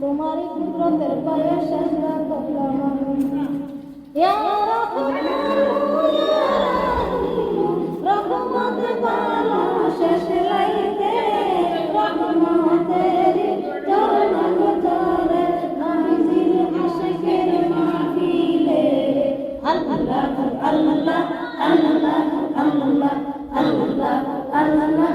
तुम्हारी कुदरतेर पाये सजदा करलाम या रहमत वाला शेष लाइते रहमतेरी चरण गुजारे नाज़िल आशिकेर महफिले अल्लाह अल्लाह अल्लाह अल्लाह अल्लाह अल्लाह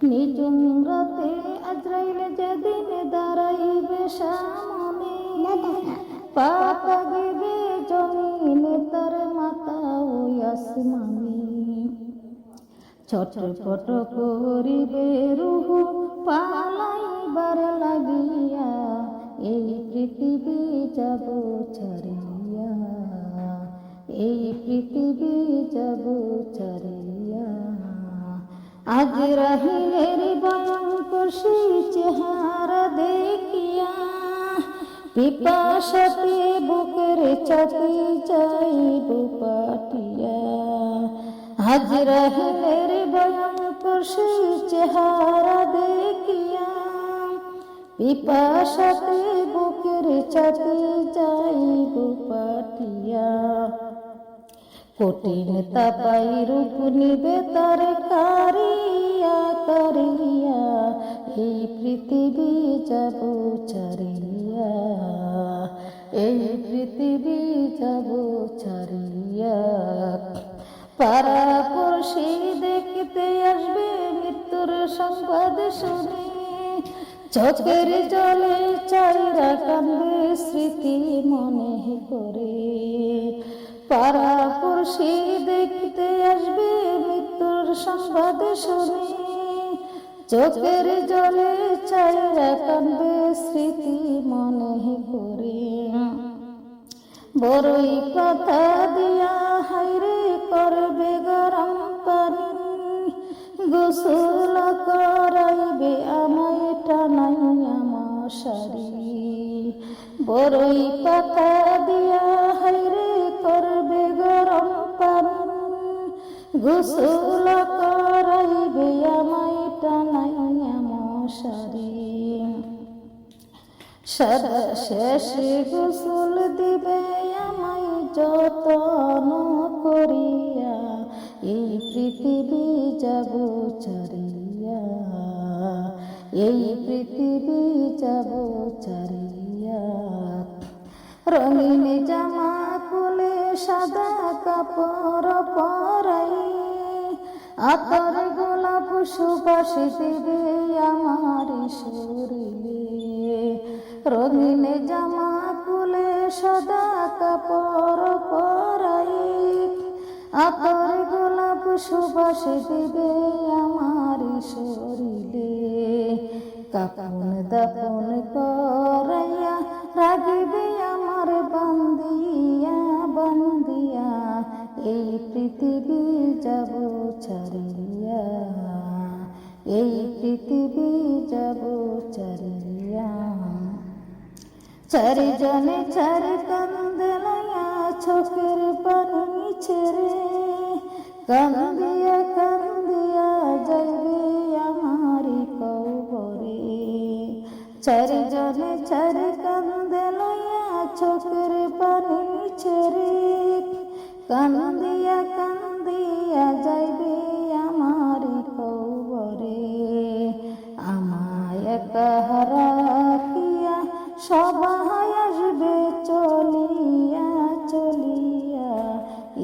নিজুমরাতে আজরাইল যেদিন দাঁড়াইবে সামনে পাতা গেবে জমিনে তার মাথা ওই আসমানে ছটপট করিবে রুহ পালাইবার লাগিয়া এই পৃথিবী যাব ছাড়িয়া এই পৃথিবী যাব ছাড়িয়া আজ রাহিলের ভয়ঙ্কর সেই চেহারা দেখিয়া পিপাসাতে বুকের চাপি যাইব পাটিয়া আজ রাহিলের ভয়ঙ্কর সেই চেহারা দেখিয়া পিপাসাতে বুকের চাপি যাইব পাটিয়া কঠিন তাপাই রূপ নিবে তার কারিয়া কারিয়া এই পৃথিবী যাব ছাড়িয়া এই পৃথিবী যাব ছাড়িয়া পাড়াপড়শি দেখতে আসবে মৃত্যুর সংবাদ শুনে চোখের জলে চাইরা কান্দে স্মৃতি মনে করে পাড়াপড়শি দেখতে আসবে মৃত্যুর সংবাদ শুনে চোখের জলে চাইরা কান্দে স্মৃতি মনে করে বড়ই কথা দিয়া হাইরে করবে গরম পানি গোসল করাইবে আমায় টানাইয়া মশারি বড়ই কথা দিয়া হাইরে করবে গরম পানি গোসল করাইবে আমায় টানাইয়া মশারি সদা শেষে গোসল দিবে আমায় যতন করিয়া, এই পৃথিবী যাব ছাড়িয়া, এই পৃথিবী যাব ছাড়িয়া। রঙিন জামা খুলে সাদা কাপড় পরাই, আতর গোলাপ সুবাস দিবে আমার শরীরে। রঙিন জামা খুলে সাদা কাপড় পরাই, আতর গোলাপ সুবাস দিবে আমার শরীরে। কাপন দাপন করাইয়া রাখবে আমার বান্দিয়া বান্দিয়া, এই পৃথিবী যাব ছাড়িয়া, এই পৃথিবী যাব ছাড়িয়া। চারিজনে চারি কান্দে লইয়া চোখের পানি ছেড়ে, কান্দিয়া কান্দিয়া যাইবে আমার কবরে। চারিজনে চারি কান্দে লইয়া চোখের পানি ছেড়ে, কান্দিয়া কান্দিয়া যাইবে আমার কবরে। আমায় একা রাখিয়া সবাই আসবে চলিয়া চলিয়া,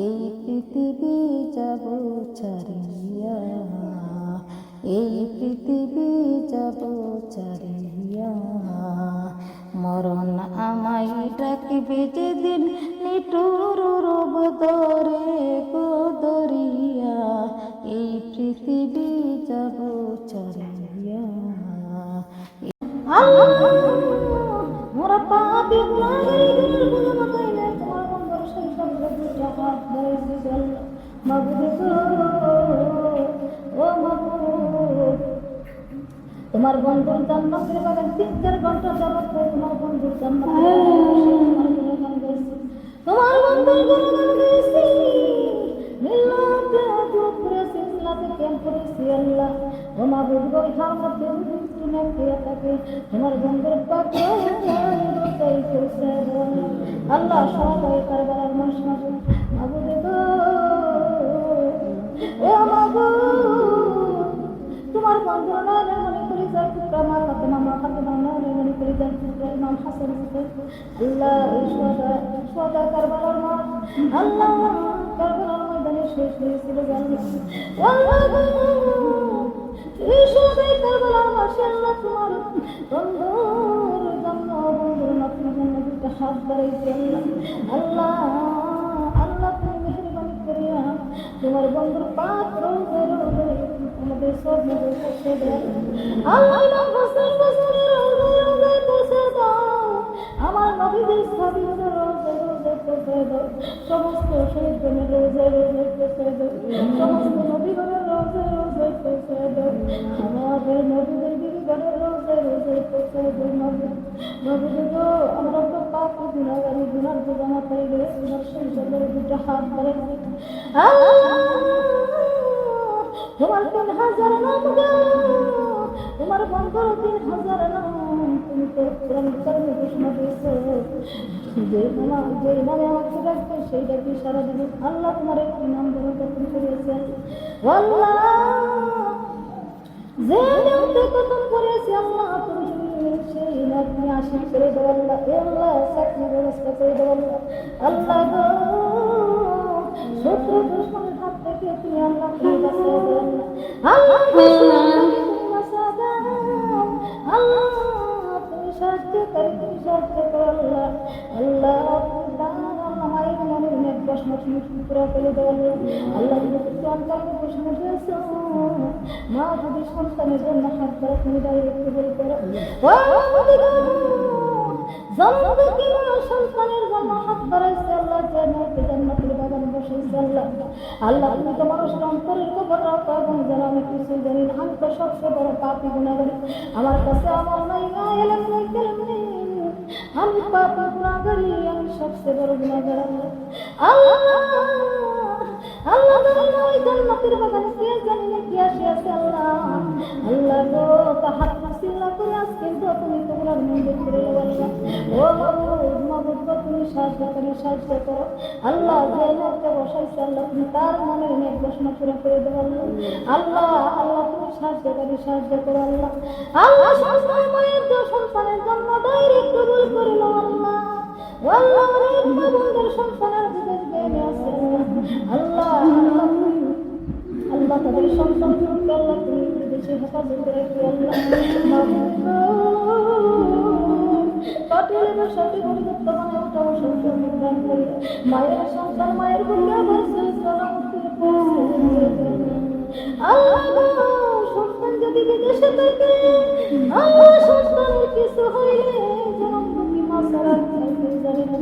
এই পৃথিবী যাব ছাড়িয়া, এই পৃথিবী যাব ছাড়িয়া। মরণ আমায় ডাকিবে যেদিন নিঠুর রূপ ধরে গো ধরিয়া, এই পৃথিবী যাব ছাড়িয়া। মোরা পাপী গুনাহগারি গুনার বোঝা মাথায় নেয়, তোমার বন্ধুর সেই শব্দ দুইটা হাত ধরেছি চল মাবুদ ও মাবুদ। তোমার বন্ধুর জান্নাতের বাগান 3-4 ঘন্টা যাবত তোমার বন্ধুর জান্নাতের গুণগান গাইছি, তোমার বন্ধুর গুণগান গাইছি, মিল্লাতে আদব করেছি, ইসলাতে কেন করেছি আল্লাহ। ও মাবুদ গো ইহার মধ্যে তুমি খেয়ে থাকে তোমার বন্ধুর পাকে আল্লাহ সবাই কারবালার মানুষ মাবুদ মাবুদ গো ও মাবুদ। তোমার বন্ধুর নামে মনে করি যার টুকরা মা কাতে মামা কাতে মামা মনে করি যার টুকরা ইমাম হাসান আল্লাহ এই সোদা কারবালার মা আল্লাহ কারবালার ময়দানে শেষ হয়েছিল আল্লাহ এই সোদাই কারবালার মাশাআল্লাহ তোমার বন্ধুর জন্য বন্ধুর নতুন জন্য দুটো হাত বাড়াইছে আল্লাহ আল্লাহ তুমি মেহেরবানি করিয়া তোমার বন্ধুর পাক রোজে রোজে আমাদের সব নজর করতে দেয় আল্লাহ বছর বছর রোজে রোজে পৌঁছে দাও আমার নবীদের সাবিদের রোজে রোজে পৌঁছে দাও সমস্ত শহীদদের রোজে রোজে পৌঁছে দাও সমস্ত নবীগণের রোজে রোজে পৌঁছে দাও আমাদের নবীদের বিবিগণের রোজে রোজে পৌঁছে দাও নবী গো আমরা তো পাপ গুনাহগারি গুনার বোঝা মাথায় গেলে তোমার সেই সবের দুটো হাত ধরে তোমার 3000 নাম গো তোমার বন্ধুর 3000 নাম তুমি তো কোরআন কারিমে ঘোষণা দিয়েছো যে নামে আমাকে ডাকবে সেই ডাকে সারা দিব আল্লাহ তোমার একটি নাম গ্রহণ করেছে আল্লাহ যে নামে কতম করেছে আল্লাহ তুমি সেই নামে আশীর্বাদ করে দাও আল্লাহ আল্লাহ চাকরি ব্যবস্থা করে দাও আল্লাহ গো শত্রু দুশমনের হাত থেকে তুমি আল্লাহ তুমি বাঁচিয়ে দাও আল্লাহ তুমি বাঁচিয়ে দাও আল্লাহ তুমি সাহায্য করো তুমি সাহায্য করো আল্লাহ আল্লাহ আল্লাহ মায়ের মনের নেক প্রশ্ন তুমি পুরো করে দাও আল্লাহ তুমি অন্তরে প্রশ্ন দিয়েছো মা যদি সন্তানের জন্য হাত ধরে তুমি ডাইরেক্ট বল করো জন্মদিকে সন্তানের জন্য হাত বাড়াইছে আল্লাহ জান্নাতের বাগানে বসেছে আল্লাহ আল্লাহ তুমি তো মানুষের অন্তরের খবর রাখো এবং যারা আমি কিছু জানি না আমি তো সবচেয়ে বড় পাপী গুনাহগার আমার কাছে আমল নাই না এলেম নাই কালাম নেই আমি পাপী গুনাহগারি আমি সবচেয়ে বড় গুনাহগার আল্লাহ আল্লাহ আল্লাহ ওই জান্নাতের বাগানে কে জানি না কি আসে আছে আল্লাহ আল্লাহ গো তা হাত সিল্লা করে আজকে তুমি তোমরা মঞ্জুর করে নাও আল্লাহ। ও মাবুদ তুমি সাহায্য করো আল্লাহ। যে লোককে বসাইছে আল্লাহ তুমি তার মনের নেক বাসনা পুরা করে দেবো আল্লাহ। আল্লাহ আল্লাহ তুমি সাহায্য করো আল্লাহ। আল্লাহ সন্তান মায়ের সন্তানের জন্য ডাইরেক্ট কবুল করে নাও আল্লাহ। আল্লাহ অনেক মাবুদের সন্তানের বিদেশ বেড়ে আছে আল্লাহ। আল্লাহ আল্লাহ তাদের সন্তানকে আল্লাহ তুমি বিদেশে হেফাজত রাখি আল্লাহ। পাটিলের সাথে পরিবর্ত মানে ওটা সন্তান দান করি মায়ের সন্তান মায়ের বুকে বসে সালামতের আল্লাহ। সন্তান যদি বিদেশে থাকে আল্লাহ সন্তানের কিছু হইলে জনমুখী মাসারা জানি না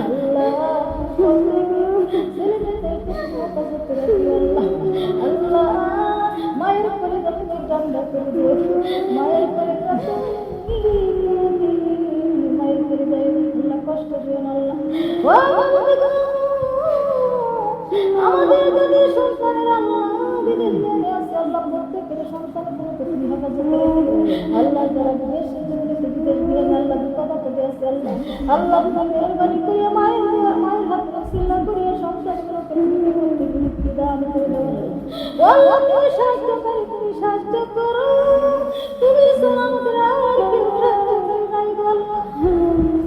আল্লাহ। আল্লাহ মায়ের করে তুমি জান্না করে দিও। মায়ের করে মায়ের করে আল্লাহ কষ্ট দিও না আল্লাহ। আমাদের যদি সন্তানের আল্লাহ বিদেশ নিয়ে আসে আল্লাহ প্রত্যেকের সন্তানগুলো তুমি হেফাজত করে আল্লাহ। যারা বিদেশে বিদেশ দিয়ে আল্লাহ বিপদ করে আসে আল্লাহ। আল্লাহ তুমি মেহরবানি করে মায়ের হাত রসিল্লা করে সন্তানগুলোকে তুমি দান করে দাও আল্লাহ। তুমি সাহায্য করো তুমি সালামতের আর কেউ নাই আল্লাহ।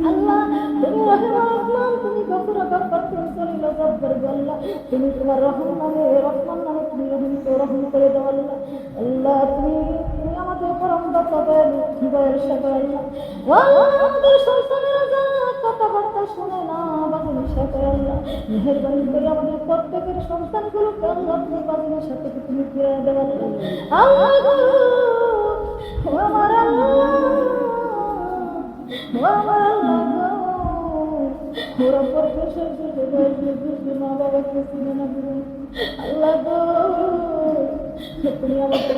আল্লাহ তুমি রহমান তুমি গফুর তুমি সলিল জব্বার আল্লাহ। তুমি তোমার রহমান নামে তুমি রহম করে দাও আল্লাহ। আল্লাহ তুমি আমাদের পরম দাতা দয়ার সাগর আল্লাহ। আমাদের সন্তানেরা যারা কথাবার্তা শোনে না বাজিনের সাথে আল্লাহ মেহেরবানি করে আমাদের প্রত্যেকের সন্তানগুলোকে আল্লাহ তুমি বাজিনের সাথে তুমি ফিরে দেও আল্লাহ। আমার আল্লাহ আমার আল্লাহ ওরা পরিবেশের মা বাবাকে চিনে না আল্লাহ গো তুমি আমাদের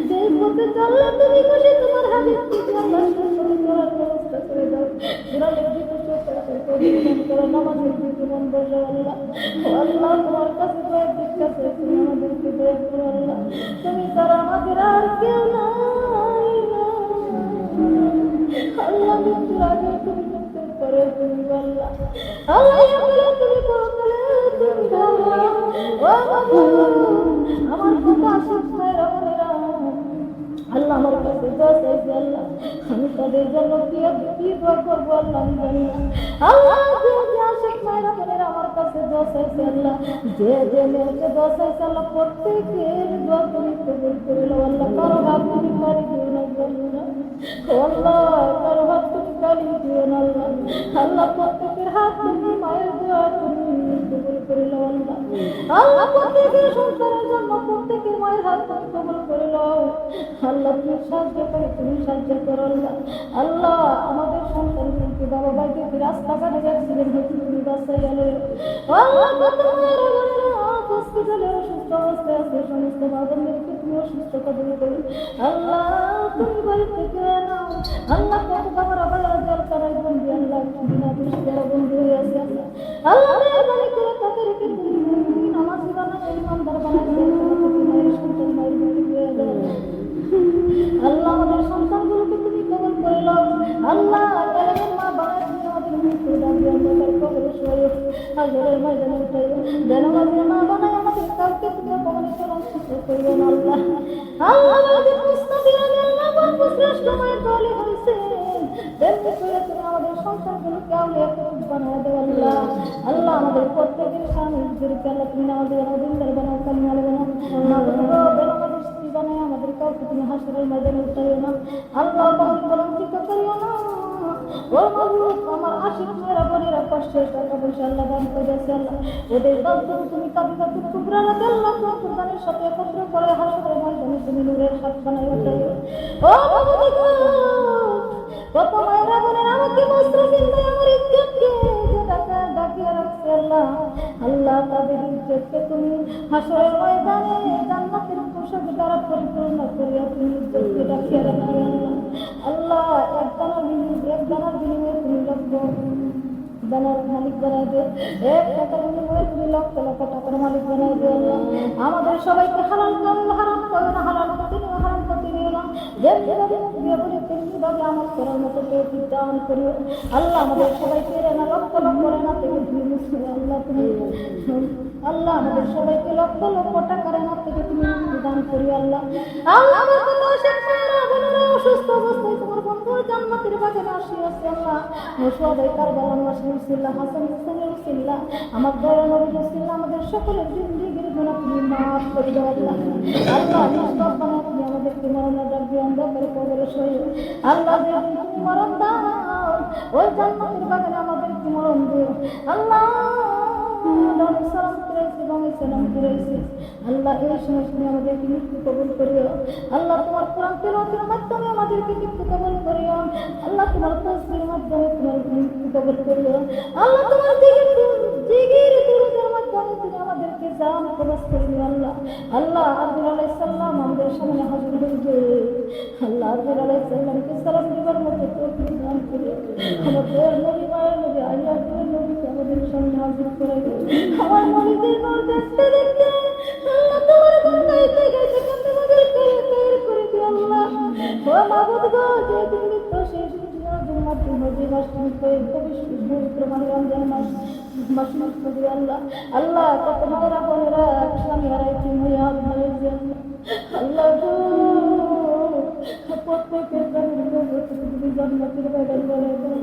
যে পথে চললে তুমি খুশি তোমার হাবিব করার ব্যবস্থা করে দাও। নামাজের জীবন বসে আল্লাহ। আল্লাহ তোমার কাছে কয়েকদিন কাছে তুমি আমাদেরকে দয়া করো আল্লাহ। তুমি তারা আমাদের আর কেউ নাই আল্লাহ। মৃত্যুর আগে তুমি মৃত্যুর পরে তুমি আল্লাহ। আল্লাহ তুমি পরকালে তুমি আমার কথা আসে আল্লাহ। আমার কাছে দোয়া চাইছে আল্লাহ। আমি তাদের জন্য কি দোয়া করবো আল্লাহ আমি জানি না আল্লাহ। যে আশেক মায়েরা বোনেরা আমার কাছে দোয়া চাইছে আল্লাহ। যে মেয়েকে দোয়া চাইছে আল্লাহ প্রত্যেকের দোয়া তুমি কবুল করে নাও আল্লাহ। কারো হাত তুমি কালি দিও না আল্লাহ। কারো হাত তুমি কালি দিও না আল্লাহ। আল্লাহ প্রত্যেকের হাত তুমি মায়ের দোয়া তুমি কবুল করে নাও আল্লাহ। আল্লাহ প্রত্যেকের সন্তানের জন্য প্রত্যেকের মায়ের হাত তুমি কবুল করে নাও আল্লাহ। তুমি সাহায্য করো আল্লাহ। আল্লাহ আমাদের সন্তানকে বাবা ভাইকে রাস্তাঘাটে অ্যাক্সিডেন্ট হচ্ছে তুমি বাঁচাই আলো আল্লাহ। হসপিটালে অসুস্থ অবস্থায় আছে সমস্ত বাবাদেরকে তুমি অসুস্থতা দূর করো আল্লাহ। তুমি বাড়ি থেকে নাও আল্লাহ। কত বাবার আবার জল তারাই বন্ধু আল্লাহ বিনা দৃষ্টিরা বন্ধু হয়ে আছে আল্লাহ। আল্লাহ মেহরবানি করে তাদেরকে তুমি নামাজি বানায় ইমানদার বানায় মায়ের সন্তান মায়ের বাড়ি হয়ে যাও আল্লাহ। আমাদের সন্তানগুলোকে তুমি কবুল করে নাও আল্লাহ। এলেমের মা বানায় তুমি আমাদের মৃত্যু দান দিয়ে আমাদের কবরে শোয়ো হাজারের ময়দানে উঠাইও যেন আমাদের মা বানায় আমাদের কাউকে তুমি অপমানিত বঞ্চিত করিও না আল্লাহ। আল্লাহ আমাদের মুস্তাফির আল্লাহ গল্প শ্রেষ্ঠ মায়ের দলে হয়েছে তেমনি করে তুমি আমাদের সন্তানগুলোকে আউলিয়া বানায় দেও আল্লাহ। আল্লাহ আমাদের প্রত্যেকের স্বামীদেরকে আল্লাহ তুমি আমাদের দিনদার বানাও কামিয়াল বানাও আমাদের স্ত্রী বানায় আমাদের কাউকে তুমি হাসরের ময়দানে উঠাইও না আল্লাহ। বঞ্চিত করিও না ও মাবুদ। আমার আশিক মেয়েরা বোনেরা কষ্টের টাকা পয়সা আল্লাহ দান করেছে আল্লাহ। ওদের বাধ্যম তুমি কাবিকা টুকরা রাখে আল্লাহ। কোরবানের সাথে একত্র করে হাসরের ময়দানে তুমি নূরের হাত বানাই উঠাইও ও মাবুদ। কত মায়েরা বোনেরা আমাকে বস্ত্র কিনতে আমার ইজ্জতকে যে টাকা ডাকিয়ে রাখছে আল্লাহ। আল্লাহ তাদের ইজ্জতকে তুমি হাসরের ময়দানে জান্নাতের পোশাক দ্বারা পরিপূর্ণ করিয়া তুমি ইজ্জতকে ডাকিয়ে রাখবে আল্লাহ। আল্লাহ এক দানার বিনিময়ে তুমি রাখবো দানার মালিক বানাই দে, এক টাকার বিনিময়ে তুমি লক্ষ লক্ষ টাকার মালিক বানাই দে আল্লাহ। আমাদের সবাইকে হালাল করো, হারাম করো না, হালাল করতে নিও, হারাম করতে নিও না। যেমনিভাবে দিয়ে বলে তেমনিভাবে আমল করার মতো তৌফিক দান করিও আল্লাহ। আমাদের সবাইকে না লক্ষ লক্ষ না থেকে তুমি আল্লাহ, তুমি আল্লাহ আমাদের সবাইকে লক্ষ লক্ষ টাকার না থেকে তুমি দান করিও আল্লাহ। আল্লাহ আমার কথা শেখ মায়েরা বোনেরা অসুস্থ অবস্থায় তোমার বন্ধুর জান্নাতের বাগানে আসিয়াছে আল্লাহ। মুশাহাদায়ে কারবালার রাসূলুল্লাহ হাসান হুসাইনের রাসূলুল্লাহ আমার দয়ার নবী রাসূলুল্লাহ আমাদের সকলের জিন্দেগির গুনাহ তুমি মাফ করে দাও আল্লাহ। আল্লাহ নিষ্পাপ বানাও তুমি আমাদেরকে মরণের ডাক দিয়ে অন্ধকারে কবরে শোয়ো আল্লাহ। যেদিন তুমি মরণ দাও ওই জান্নাতের বাগানে আমাদেরকে মরণ দিও আল্লাহ। আল্লাহ এই সময় তুমি আমাদেরকে মৃত্যু কবুল করিও আল্লাহ। তোমার কোরআন তিলাওয়াতের মাধ্যমে আমাদেরকে মৃত্যু কবুল করিও আল্লাহ। তোমার তাসবিহের মাধ্যমে তোমার মৃত্যু কবুল করিও আল্লাহ। তোমার জিকির দুরূদের মাধ্যমে তুমি আমাদেরকে জান কবজ করিও আল্লাহ। আল্লাহ আদম আলাইহিস সালাম আমাদের সামনে হাজির হয়েছে আল্লাহ। আদম আলাইহিস সালামকে সালাম দিবার মতো তৌফিক দান করিও। আমাদের নবী মায়ের নবী আলিয়াতুল নবীকে আমাদের সামনে হাজির করে দিও। আমার মনিদের নূর দেখতে দেখতে আল্লাহ তোমার গুণ গাইতে গাইতে কান্দে আমাদেরকে খায়ের করে দিও আল্লাহ। ও মাবুদ গো, যে তুমি তো শেষ দিনের মাধ্যমে যে মাস তুমি পবিত্র মানে রমজান মাস মাসুদ দিও আল্লাহ। আল্লাহ কত মায়েরা বোনেরা স্বামী হারাইছে মেয়াদ হারাইছে আল্লাহ গো, প্রত্যেকের তুমি জান্নাতের বাগান বানাই দাও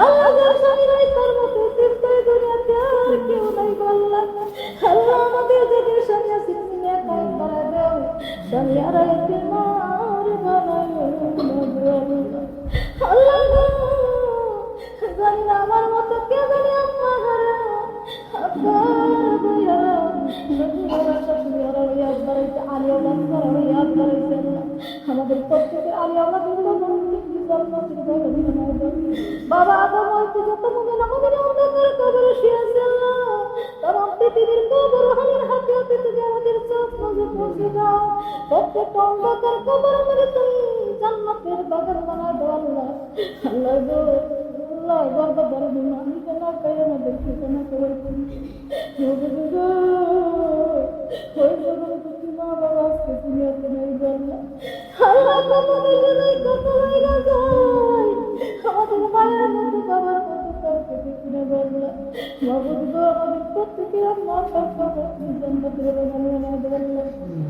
আল্লাহ। যার স্বামী নাই তার মতো চিন্তায় দুনিয়াতে আর কেউ নাই আল্লাহ। আল্লাহ আমাদের যাদের স্বামী আছে তুমি নেকাই বানাই দাও, স্বামী হারাইছে মার বানাই আল্লাহ গো। জানি না আমার মতো কে জানি আম্মা হারা আব্বার বইয়া নদী হারা শাশুড়ি হারা ইয়াদ বাড়াইছে আলী আওলাদ হারা ইয়াদ বাড়াইছে আল্লাহ। আমাদের প্রত্যেকের আলী আওলাদের বাবা আদম হইতে যত মুমিন মুমিনা অন্ধকার কবরে শুয়ে আছে আল্লাহ। তামাম পৃথিবীর কবর হালের হাতে হাতে তুমি আমাদের চোখ নজর পৌঁছে দাও। প্রত্যেকটা অন্ধকার কবর আমাদের তুমি জান্নাতের বাগান বানায় দাও আল্লাহ। আল্লাহ গো, আল্লাহ গর্ব বড় আমি কেন কাই আমাদের ঠিকানা করে তুমি ওই জন্য তুমি মা বাবা আজকে তুমি এত নেই আল্লাহ। আল্লাহ কত দেশে যাই, কত জায়গা যাই, আমাদের মায়ের মতো বাবার মতো কাউকে দেখি না আল্লাহ। মাবুদ গো, আমাদের প্রত্যেকের আম্মা বাবা তুমি জান্নাতের বাগানে বানায় দাও আল্লাহ।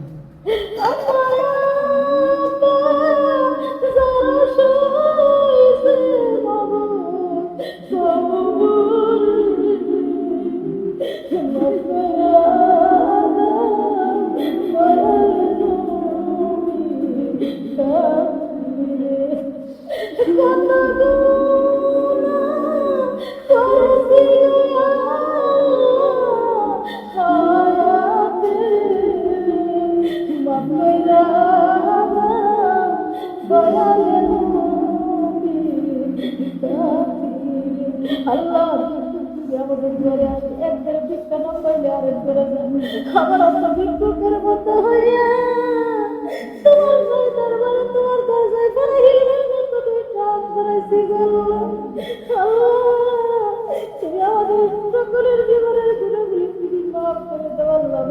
আল্লাহ আমাদের ঘরে আসে একবার ভিক্ষা না পাইলে আরেক ঘরে যান। আমার আল্লাহ ভিক্ষুকের মতো হইয়া তোমার দরবারে তোমার দরজায় করে হিলের মতো তুমি কাজ করাইছি আল্লাহ। তুমি আমাদের সকলের জীবনের গুণাগুলি তুমি মাফ করে দাও আল্লাহ।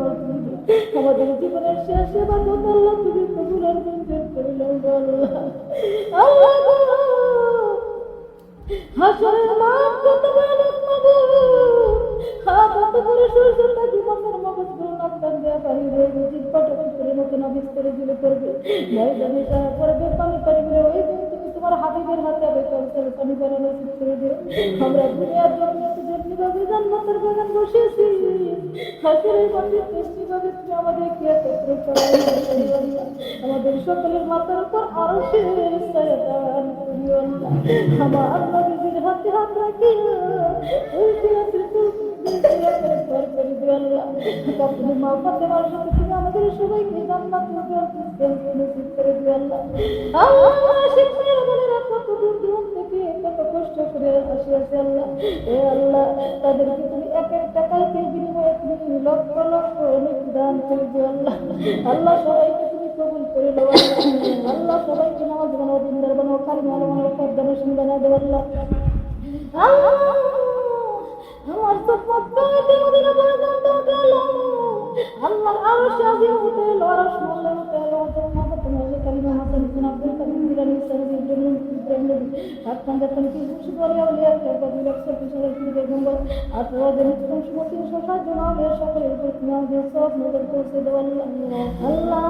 আমাদের জীবনের শেষ ইবাদত আল্লাহ তুমি কবুল মঞ্জুর করে নাও আল্লাহ। আল্লাহ হাসরের মাঠ কত ভয়ানক মাবুদ, কত বড় সূর্যটা জীবনের মগজগুলো নাকটান দেওয়া বাহিরে জিব্বাটা করে মতো না বিস্তরে দিলে করবে ময়দানে সারা করবে পানি পানি করে ওই দিন তুমি তোমার হাবিবের হাতে আবে কাউসারে পানি বানানো ঠিক করে দিও। আমরা দুনিয়ার জন্য যেমনিভাবে জান্নাতের বাগান বসেছি হাসরের মাঠে তেমনিভাবে তুমি আমাদেরকে একত্র করাই আমাদের সকলের মাথার উপর আরশের ছায়া দান করিও আল্লাহ। আমার নবীর হাতে হাত রাখিয়া ওই সিরাতের পার করে দিও আল্লাহ। আপনি মা ফাতেমার সাথে তুমি আমাদের সবাইকে জান্নাতুল ফেরদৌস নসিব করে দিও আল্লাহ। আল্লাহ শিক্ষার বলেরা কত দূর দূর থেকে কত কষ্ট করে আসিয়াছে আল্লাহ। এ আল্লাহ তাদেরকে তুমি এক এক টাকাকে বিনিময়ে তুমি লক্ষ লক্ষ নেকি দান করে দিও আল্লাহ। আল্লাহ সবাইকে তুমি কবুল করে নাও আল্লাহ। আল্লাহ সবাইকে নামাজ বানাও, দিনদার বানাও, কালিমা বানাও, পর্দা নসীন বানাও আল্লাহ। আল্লাহ আমার সব মক্কাতে মদিনা পর্যন্ত উঠেলো আল্লাহর আরশ আজিম উঠেলো আরশ মোল্লা উঠেলো তোমাকে তোমার কালিমা হাসান বিন আব্দুল কারিম জিলানী সাহেব ইব্রাহিম হাতখান যখন কি খুশি করে আউলিয়া কে কবির সব কিছু করে বেগম্বর 18 দিন কোন সময় 360 জন আউলিয়া সকলের উপর তোমার যে সব নজর পৌঁছে দাও আল্লাহ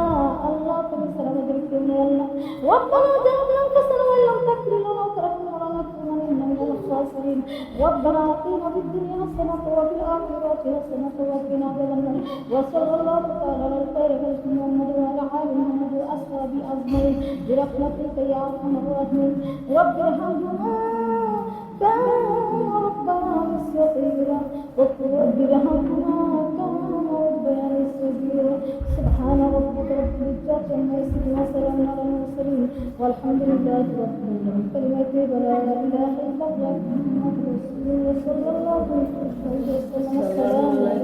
আল্লাহ তুমি সালাম দিও আল্লাহ ربنا جعلنا انكسر ولم تكفر لنا وتركنا ولنكونن من الخاسرين ربنا آتنا في الدنيا حسنة وفي الآخرة حسنة وقنا عذاب النار وصلى الله تعالى على الخير خلق محمد وعلى آل محمد وأصحابه أجمعين برحمتك يا أرحم الراحمين رب ارحمهما كما ربياني صغيرا رب ارحمهما كما ربياني صغيرا سبحان ربك رب العزة عما يصفون وسلام على المرسلين والحمد لله رب العالمين كلمة لا إله إلا الله محمد رسول الله صلى الله عليه وسلم السلام عليكم